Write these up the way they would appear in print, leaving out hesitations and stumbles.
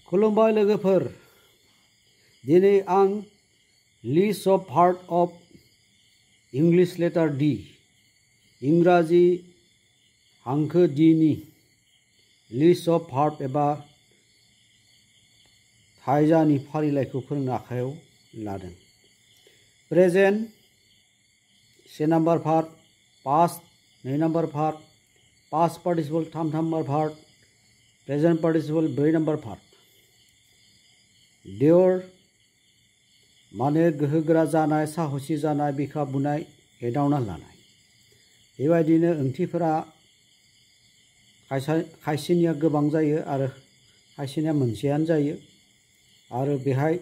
खुलुमबाय लोगोफोर दिनै आं list of part of English letter D इंराजि हांखो डी नि लिस्ट अफ पार्ट एबा थाइजानि फारिलाइखौ फोरोंनो आखायाव लादों। प्रेजेन्ट से number part, past 2 number part, past participle 3 number part, present participle 4 number part. There माने गोहोगोरा जानाय, साहसी जानाय, बिखा बुनाय, एदावना लानाय। बेबायदिनो ओंथिफोरा खायसेनिया गोबां जायो आरो खायसेनिया मोनसेयानो जायो आरो बेहाय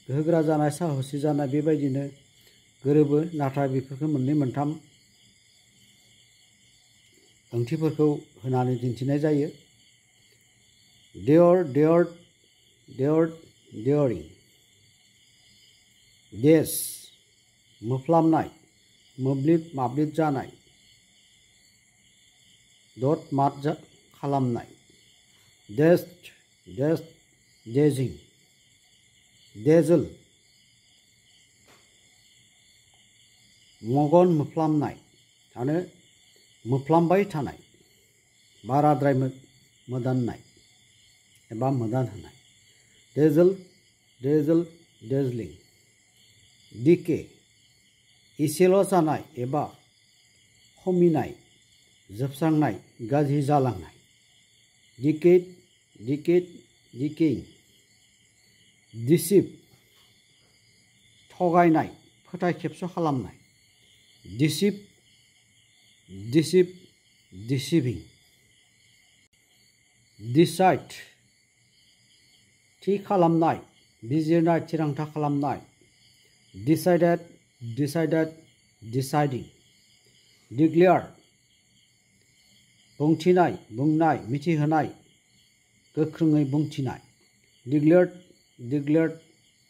गोहोगोरा जानाय, साहसी जानाय बेबायदिनो गोरोबो, नाथाय बेफोरखौ मोननै मोनथाम ओंथिफोरखौ होनानै दिन्थिनाय जायो। देयरिं, देश मोफ्लामनाय, मोब्लिब माब्लिब जानाय, दत मात खालामनाय, डेजिं, डेजल मगन मोफ्लामनाय आरो मोफ्लामबाय थानाय, बाराद्राय मोदाननाय एबा मोदान होनाय। डेजलिं, डिके इसेल' जानाय एबा खमिनाय, जोबस्रांनाय, गाज्रि जालांनाय। डिकेइं, डिसिभ थगायनाय, फोथायखेबस' खालामनाय। डिसिभिं, डिसाइड थि खालामनाय, बिजिरनाय, थिरांथा खालामनाय। डिसाइडिं, डिक्लेयार बुंथिनाय, बुंनाय, मिथिहोनाय, गोख्रोङै बुंथिनाय।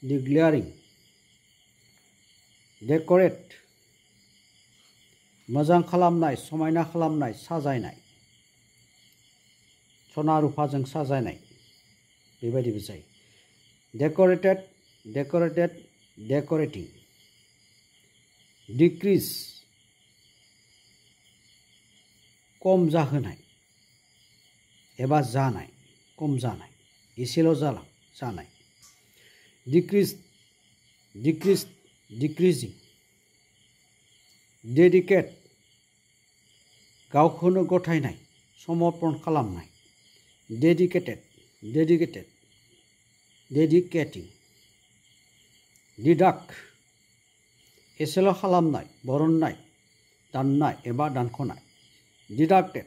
डिक्लेयारिं, डेक'रेट मोजां खालामनाय, समायना खालामनाय, साजायनाय, सना रुफाजों साजायनाय बेबायदिबो जायो। डेक'रेटिं, डिक्रिज खम जाहोनाय एबा जानाय, खम जानाय, एसेल' जानाय। डिक्रिजिं, डेडिकेट गावखौनो गथायनाय, समर्पण खालामनाय। डेडिकेटिं, डिडाक्ट एसेल' खालामनाय, बरननाय, दाननाय एबा दानख'नाय। डिडाक्टिं,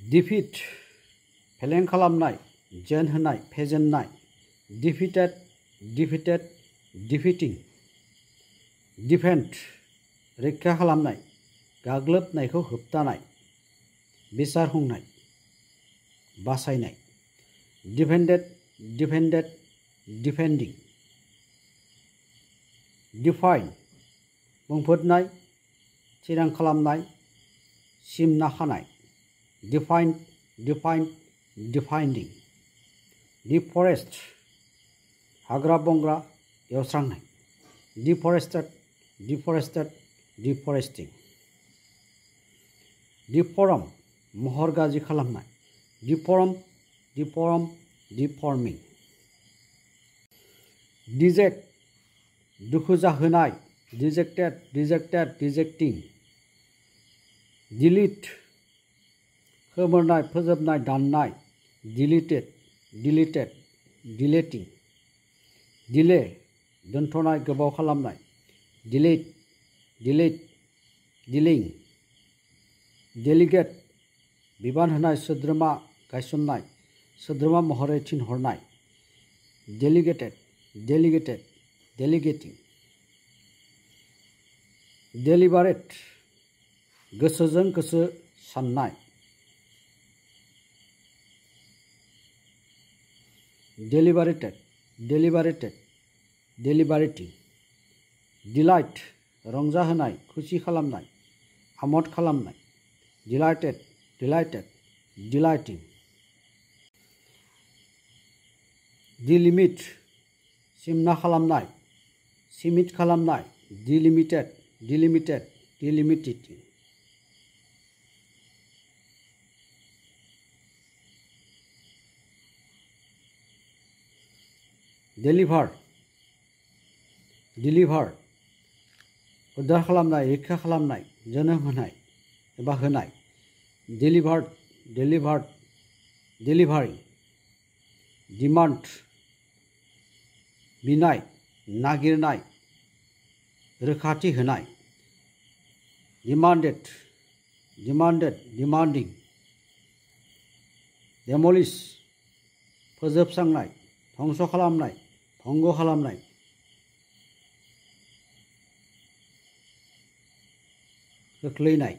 डिफिट फेलें खालामनाय, जेन होनाय, फेजेननाय। डिफिटिं, डिफेन्ड रैखा खालामनाय, गाग्लोबनायखौ होबथानाय, बिसारहुंनाय, बासायनाय। डिफेन्डिं, डिफाइन बुंफोरनाय, थिरां खालामनाय, सिमना खानाय। डिफाइन्डिं, डिफरेस्ट हाग्रा बंग्रा एवस्रांनाय। डिफरेस्टिं, डिफर्म महर गाज्रि खालामनाय। डिफर्मिं, डिजेक्ट दुखु जाहोनाय, डिजेक्टिं, डिलीट खोमोरनाय, फोजोबनाय, दाननाय। डिलेटिं, डिले दोनथ'नाय, गोबाव खालामनाय। डिलिं, डेलिगेट बिबान होनाय, सोद्रोमा गायसननाय, सोद्रोमा महरै थिनहरनाय। डेलिगेटिं, डेलिबारेट गोसोजों गोसो साननाय। डेलिबारेटिं, डिलाइट रंजाहोनाय, खुसि खालामनाय, आमोद खालामनाय। delighted, delighted, delighting. Delimit, simna khalamnai, simit khalamnai, delimited, delimited, delimited. Deliver, deliver, uddar khalamnai, rikha khalamnai, jonom honai, eba honai. Delivered, delivered, delivering. Demand, बिनाय नागिरनाय रोखाथि होनाय demanded demanded demanding demolish फोजोबस्रांनाय धंस खालामनाय भंग खालामनाय खोख्लैनाय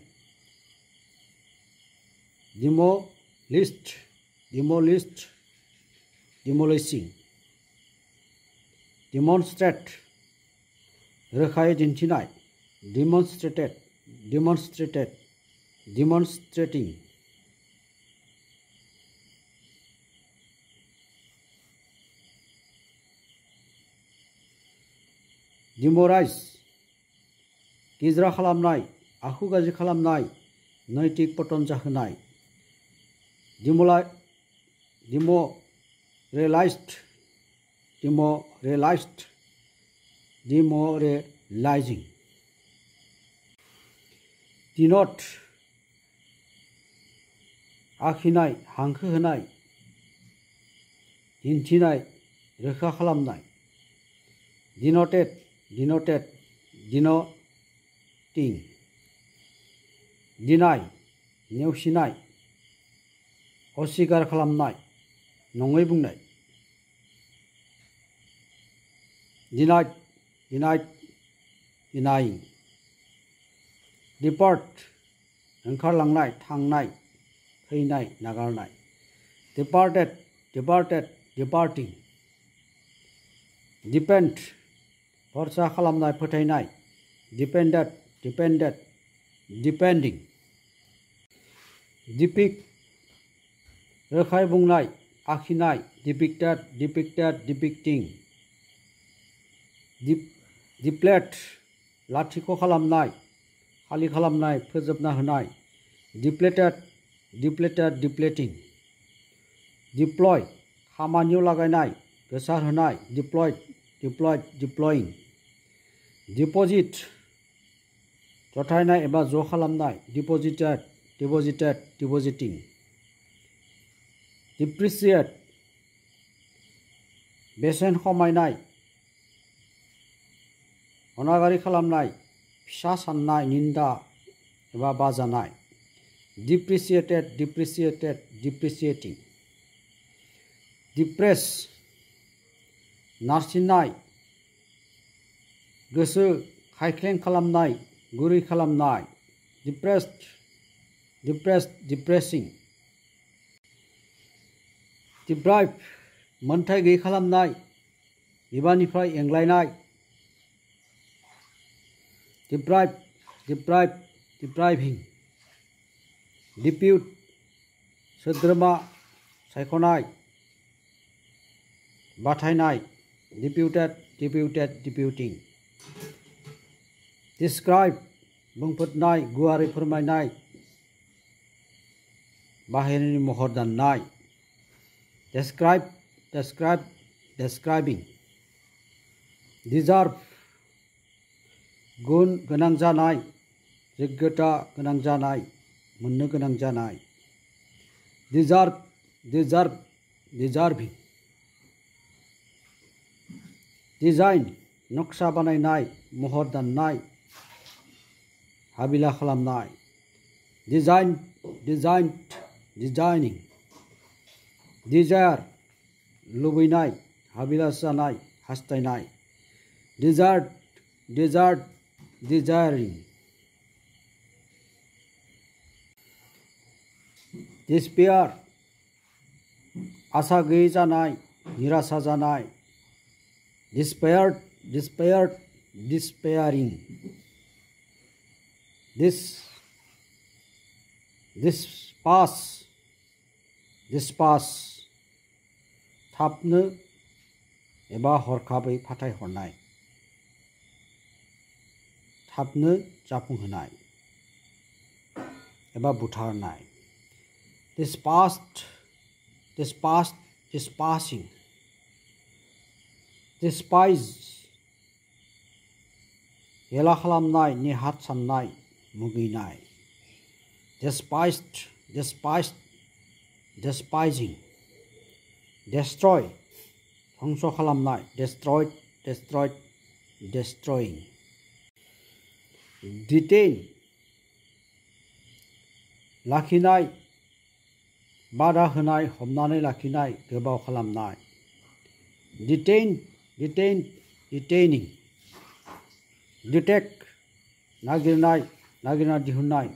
demolished demolished demolishing demonstrate रोखायै दिन्थिनाय demonstrated demonstrated demonstrating demoralize गिज्रा खालामनाय आखु गाज्रि खालामनाय नैतिक पतन जाहोनाय demoralized demoralized demoralizing denote आखिनाय हांखो होनाय दिन्थिनाय रोखा खालामनाय denoted denoted denoting deny नेवसिनाय अस्वीकार खालामनाय नङै बुंनाय denied denied denying depart ओंखारलांनाय थांनाय फैनाय नागारनाय departed departed departing depend भरसा खालामनाय फोथायनाय depended depended depending depict रोखायै बुंनाय आखिनाय depicted depicted depicting deplete लाथिख' खालामनाय खालि खालामनाय फोजोबना होनाय depleted depleted depleting deploy खामानियाव लागायनाय गोसारहोनाय deployed deployed deploying deposit जथायनाय एबा ज' खालामनाय deposited deposited depositing depreciate बेसेन खमायनाय अनागारि खालामनाय फिसा साननाय निन्दा एबा बाजानाय depreciated depreciated depreciating depress नारसिननाय गोसो खायख्लें खालामनाय गुरै खालामनाय depressed depressed depressing deprive मोनथाय गैयै खालामनाय बिबाननिफ्राय एंग्लायनाय deprive deprive depriving depute सोद्रोमा सायख'नाय बाथायनाय deputed deputed deputing describe बुंफोरनाय गुवारै फोरमायनाय बाहेरनि महर दाननाय describe describe describing deserve गुन गोनां जानाय योग्यता गोनां जानाय मोननो गोनां जानाय deserve deserve deserving design नक्शा बानायनाय महर दाननाय हाबिला खालामनाय design designed designing desire लुबैनाय हाबिलास जानाय हास्थायनाय desired desired desiring despair आशा गैयै जानाय निराशा जानाय despaired despaired despairing दिसपास थाबनो एबा हरखाबै फाथायहरनाय थाबनो जाफुंहोनाय एबा बुथारनाय dispasing despise हेला खालामनाय नेहाथ साननाय मुगैनाय despising destroy ध्वंस खालामनाय destroying detain लाखिनाय बादा होनाय हमनानै लाखिनाय गोबाव खालामनाय detaining detect नागिरना दिहुननाय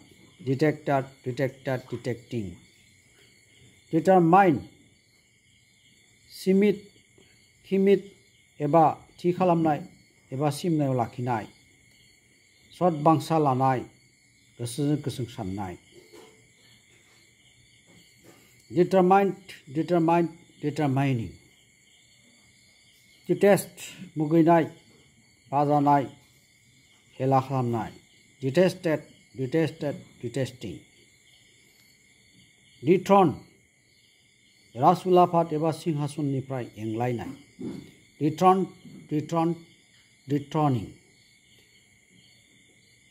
detecting determine खिमित एबा थि खालामनाय एबा सिमनायाव लाखिनाय सद बांसा लानाय गोसोजों गोसों साननाय determining detest मुगैनाय बाजानाय हेला खालामनाय detesting dethrone राजउलाफाद एबा सिंहासननिफ्राय एंलायनाय dethroning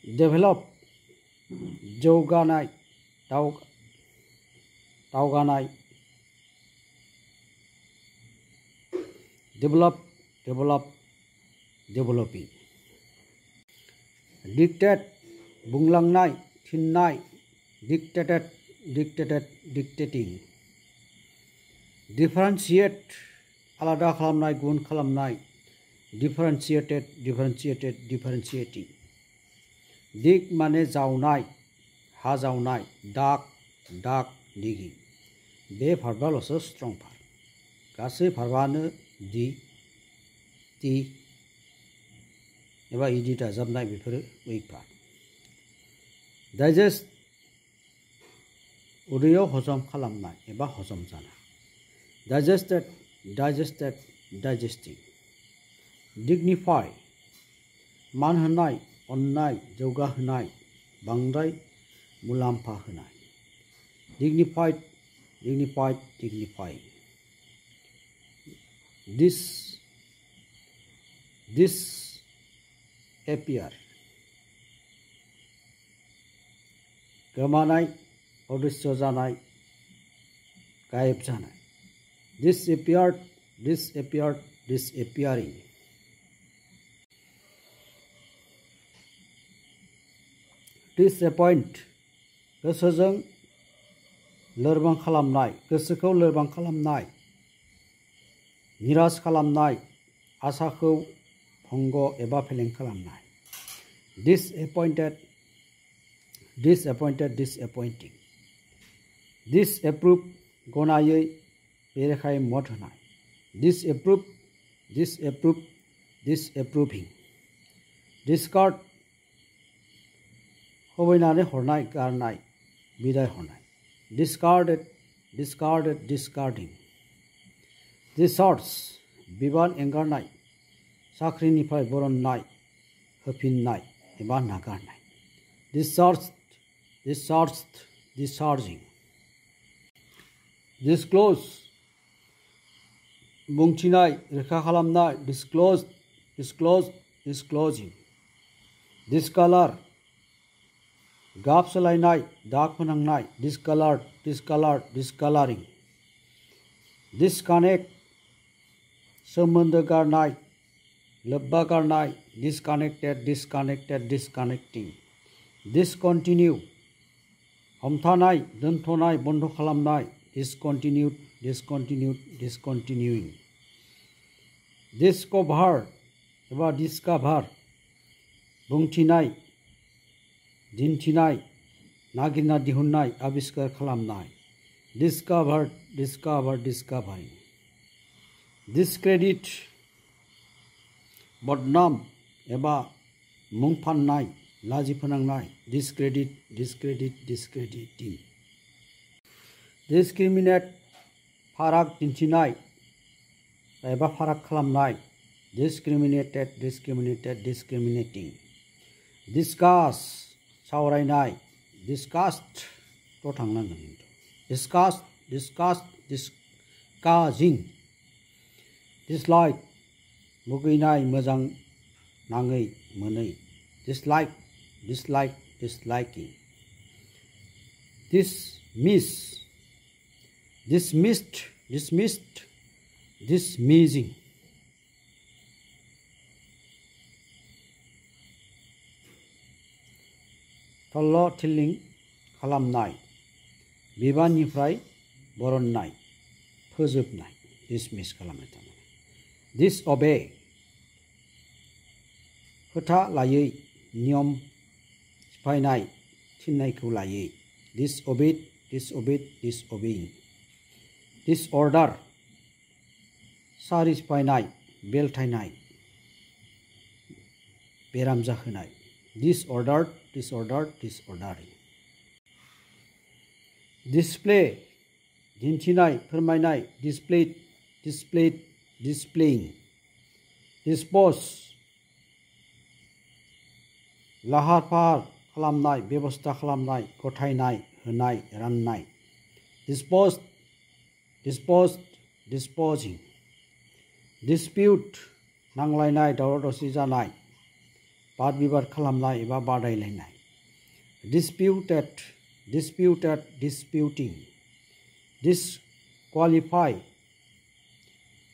develop जौगानाय दावगानाय developing dictate बुंलांनाय थिननाय dictating differentiate आलादा खालामनाय गुबुन खालामनाय differentiating dig माने जावनाय हा जावनाय डाक digging बे भार्बाल'सो स्ट्रं भार्ब गासै भार्बानो टी एबा इडि दाजाबनाय बेफोरो उइक भार्ब डाइजेस्ट उदैयाव हजम खालामनाय एबा हजम जानाय digesting dignify मान होनाय अननाय जौगाहोनाय बांद्राय मुलाम्फा होनाय dignified disappear गोमानाय अदृश्य जानाय गायब जानाय disappearing disappoint गोसोजों लोरबां खालामनाय गोसोखौ लोरबां खालामनाय निराश खालामनाय आसाखौ भंग एबा फेलें खालामनाय disappointing disapprove गनायै बेरेखायै मत होनाय disapproving discard खुबैनानै हरनाय गारनाय बिदाय हरनाय discarding discharge बिबान एंगारनाय साख्रिनिफ्राय बरननाय होफिननाय एबा नागारनाय discharging disclose बुंथिनाय रोखा खालामनाय disclosing discolor गाब सोलायनाय दाग फोनांनाय discoloring disconnect सोमोन्दो गारनाय लोब्बा गारनाय disconnecting discontinue हमथानाय दोनथ'नाय बन्द खालामनाय discontinuing discover एबा discover बुंथिनाय दिन्थिनाय नागिरना दिहुननाय आबिष्कार खालामनाय discovering discredit बदनाम एबा मुं फाननाय लाजि फोनांनाय discrediting discriminate फाराग दिन्थिनाय एबा फाराग खालामनाय discriminated discriminated discriminating discuss सावरायनाय discussed थ' थांनांगोन discuss discuss discussing dislike मुगैनाय मोजां नाङै मोनै dislike dislike disliking dismiss dismissed dismissed dismissing थल्ल' थिल्लिं खालामनाय बिबाननिफ्राय बरननाय फोजोबनाय dismiss खालामनाय थारमाने disobey खोथा लायै नियम सिफायनाय थिननायखौ लायै disobeyed disobeyed disobeying disorder सारि सिफायनाय बेलथायनाय बेराम जाहोनाय disordered disordered disordering display दिन्थिनाय फोरमायनाय displayed displayed displaying dispose लाहार फाहार खालामनाय बेबस्था खालामनाय गथायनाय होनाय राननाय disposed disposed disposing dispute नांलायनाय दावराव दावसि जानाय बाद बिबाद खालामनाय एबा बादायलायनाय disputed disputed disputing disqualify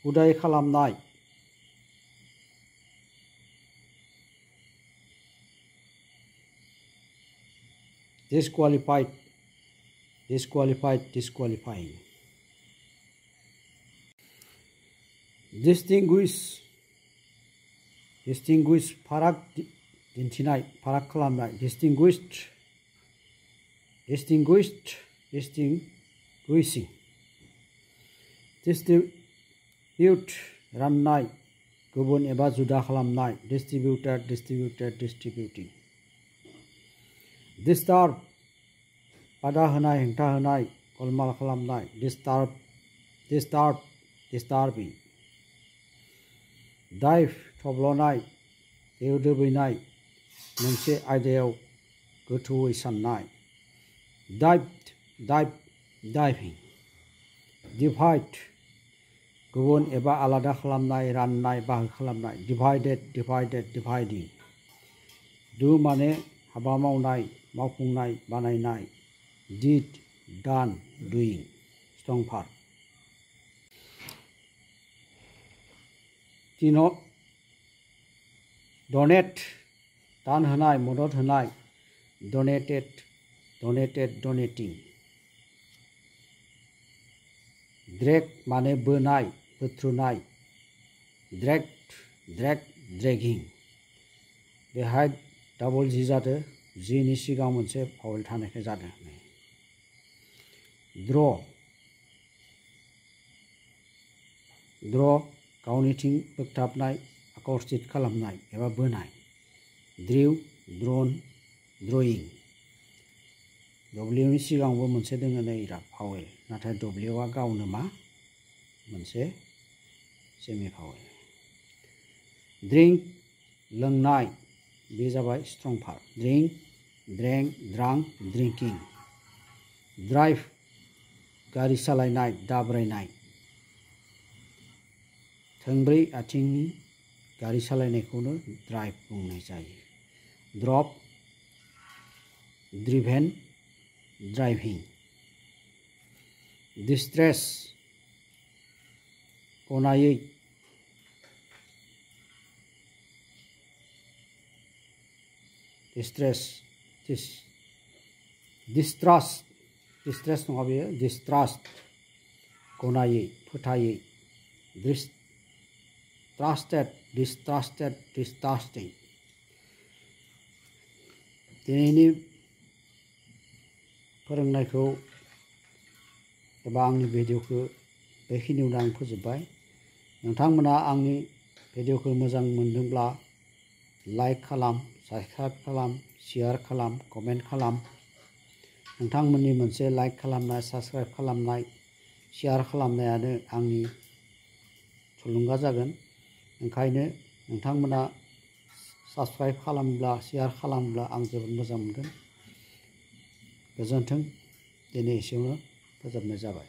उदाय खालामनाय disqualified disqualified disqualifying distinguish distinguish फाराग दिन्थिनाय फाराग खालामनाय distinguished distinguished distinguishing distribute राननाय गुबुन एबा जुदा खालामनाय distributed distributed distributing disturb बाधा होनाय हेंथा होनाय गलमाल खालामनाय disturb disturb disturbing dive थब्लनाय दैयाव दोबैनाय मोनसे आयदायाव गोथौयै साननाय dived dive diving divide गुबुन एबा आलादा खालामनाय राननाय बाहागो खालामनाय divided divided dividing do माने हाबा मावनाय मावफुंनाय बानायनाय did done doing strong verb donate दान होनाय मदद होनाय donated donated donating drag माने बोनाय बोथ्रोनाय dragged dragged dragging बेहाय डाबल जी जादों जीनि सिगां मोनसे फावल थानायखाय जादों draw draw गावनिथिं बोगथाबनाय आकर्षित खालामनाय एबा बोनाय drew drawn drawing डब्लिउनि सिगांबो मोनसे दोङो नै फावल नाथाय डब्लिउआ गावनो मा मोनसे सेमि फावल drink लोंनाय बे जाबाय strong verb drink drank drank drinking drive गारि सालायनाय दाब्रायनाय थोंब्रै आथिंनि गारि सालायनायखौनो ड्राइभ बुंनाय जायो drop driven driving distress गनायै distress distrust distress नङा बेयो distrust गनायै फोथायै distrusted distrusted distrusting दिनैनि फोरोंनायखौ एबा आंनि भिडिअखौ बेखिनियावनो आं फोजोबबाय नोंथांमोना आंनि भिडिअखौ मोजां मोनदोंब्ला लाइक खालाम साबस्क्राइब खालाम शेयार खालाम कमेन्ट खालाम नोंथांमोननि मोनसे लाइक खालामनाय साबस्क्राइब खालामनाय शेयार खालामनायानो आंनि थुलुंगा जागोन ओंखायनो नोंथांमोना साबस्क्राइब खालामब्ला शेयार खालामब्ला आं जोबोद मोजां मोनगोन गोजोन्थों दिनै एसेयावनो फोजोबनाय जाबाय।